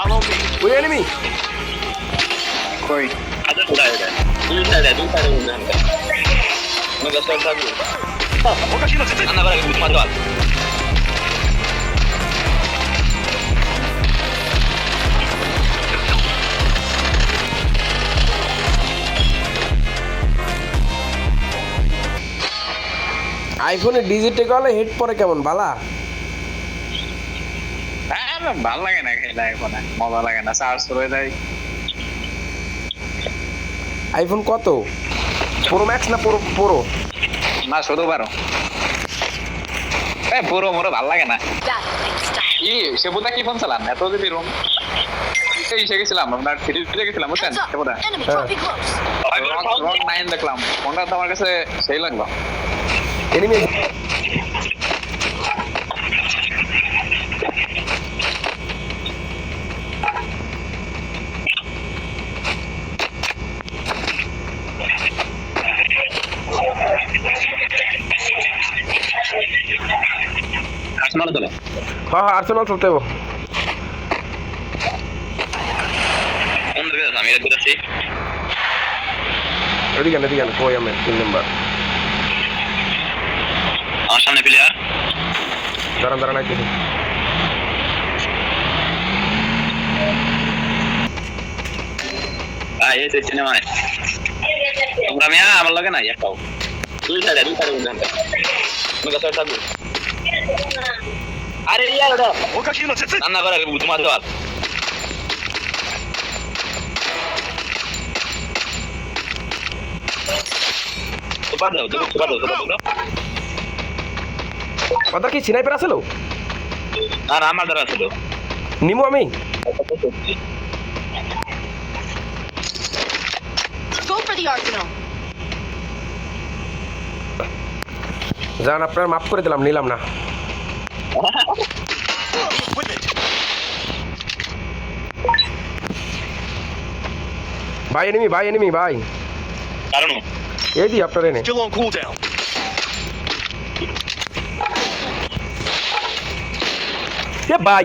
Follow me. ওই enemy কই ada dulu ada nggak usah tahu Okashi no Zetsu. anak lagi butuh manual আইফোনে ডিজিটে গেলে head পরে কেমন বালা ভালো লাগে না খেলা এখন মজা লাগে না চার্জ করে দেয় আইফোন কত প্রো ম্যাক্স না প্রো প্রো না শুধু পারো পুরো মোরো ভালো লাগে না ই সেবুদা কি ফোন চালান এত যদি রুম এসে গেছিলাম আমরা ফিরে গেছিলাম বুঝছেন সেবুদা Enemy dropping close. রং 9 দেখলাম ফোনটা তো আমার কাছে সেই লাগলো এনিমি asmal tuh হ্যাঁ হ্যাঁ আর্সেনাল চলতে হবে under kita sambil itu sih এদিকে কই আমি 3 নাম্বার আমার সামনে প্লেয়ার দাঁড়ান আইতেছি এই যে সিনেমা তোমরা মিয়া আমার লাগে না একটাও দুই সাইডে উঠে nggak usah tahu আরে ইয়ার ওটা Okashi no Zetsu. রান্না করে বুঝ মারওয়াল সুপার দাও কথা কি স্নাইপার আছিল আর আমার দ্বারা ছিল নিমু আমি Go for the arsenal. জান আপনার মাফ করে দিলাম নিলাম না With it. ভাই এনিমি ভাই কারণ এই দি আপনার এনে Still on cooldown. এ ভাই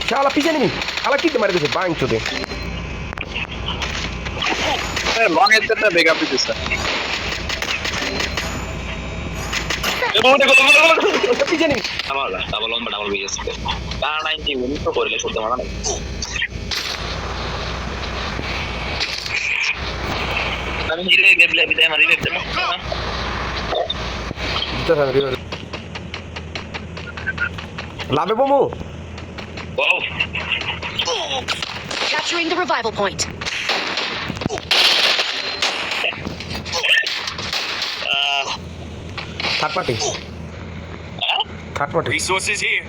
শালা পিছে এনিমি শালা কি মারি দিছে বাং চোদে লং এর একটা ব্রেকআপ দিতেছে পিছে এনিমি আমার ডাবল বিএস কারণ 90 উনি তো করলে শুনতে মানা না আমি হিরে গেবলে বিদায় মারি দেখতে না দিতে থাক রিভার লাভে বমু wow Capturing the revival point. Third party Resources here.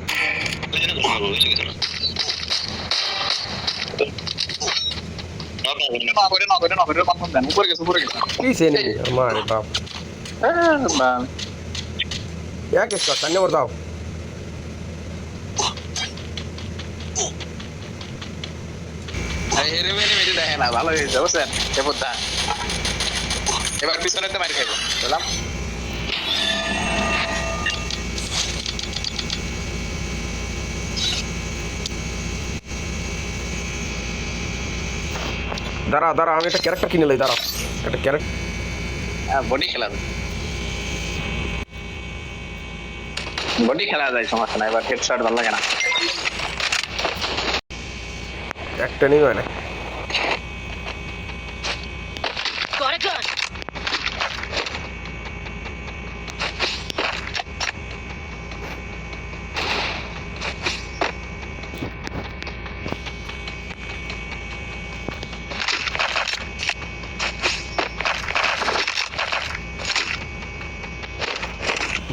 উপরে গেছে পিছে এনিমি মারে বাপ এক স্কট সামনে ওর দাও দেখে না ভালো হয়েছে বুঝছেন সেবুদা এবার পিছনে তো মারি খাইবো বুঝলাম দাঁড়া আমি একটা ক্যারেক্টার কিনে লই দাঁড়াও একটা ক্যারেক্টার বডি খেলা যায় সমস্যা নাই এবার হেডশট ভালো লাগে না একটা নিয়ে হয় না Got a gun.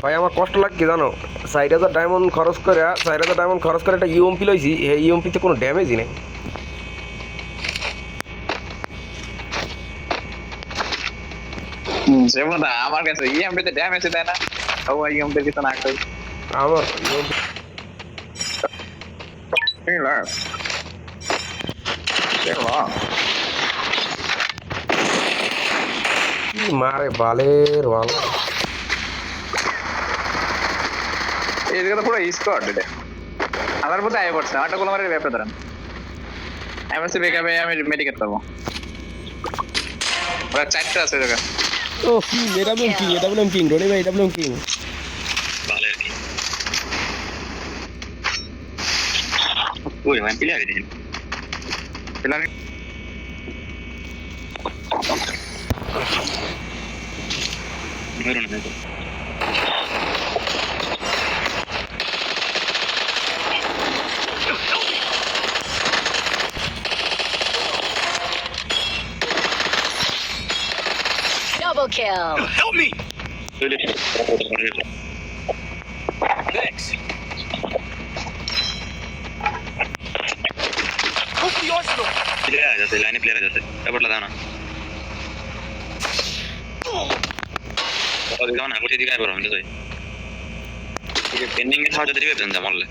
ভাই আমার কষ্ট লাগে জানো 4000 ডায়মন্ড খরচ করে একটা ইউএমপি লইছি এই ইউএমপিতে কোনো ড্যামেজই নেই সেবুদা আমার কাছে ইএমপিতে ড্যামেজ দেয় না ও ইএমপি কিছু না কই আমার ইউএমপি কি মারে বালের বাল এদিকে তো পুরো স্কোয়াড এটা আমার মধ্যে আয় পড়ছে আমারটা গোলামারের ব্যাপারে ধরেন আমি বলছি বেকাবে আমি মেডিকেট করবো ওরা 4টা আছে জায়গা ও কিং এডাব্লিউএম কিং রনি ভাই এডাব্লিউএম কিং ভালো আর কি ওই ভাই প্লেয়ার দিন প্ল্যান মেরুন না Double kill. Help me! তুই Thanks. Go for the arsenal! Player আছে লাইনে প্লেয়ার আছে তারপর লাগাও না ও দিগাও না কোটি দিগাই বড় হইছে এই পেন্ডিং এর সাথে দিবে পেন জামালে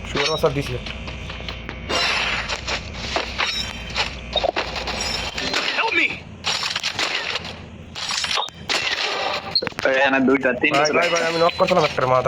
শুয়ার মাসা দিছে Help me! এখানে 2টা 3টা ভাই আমি নক করছিলাম একটা মাথা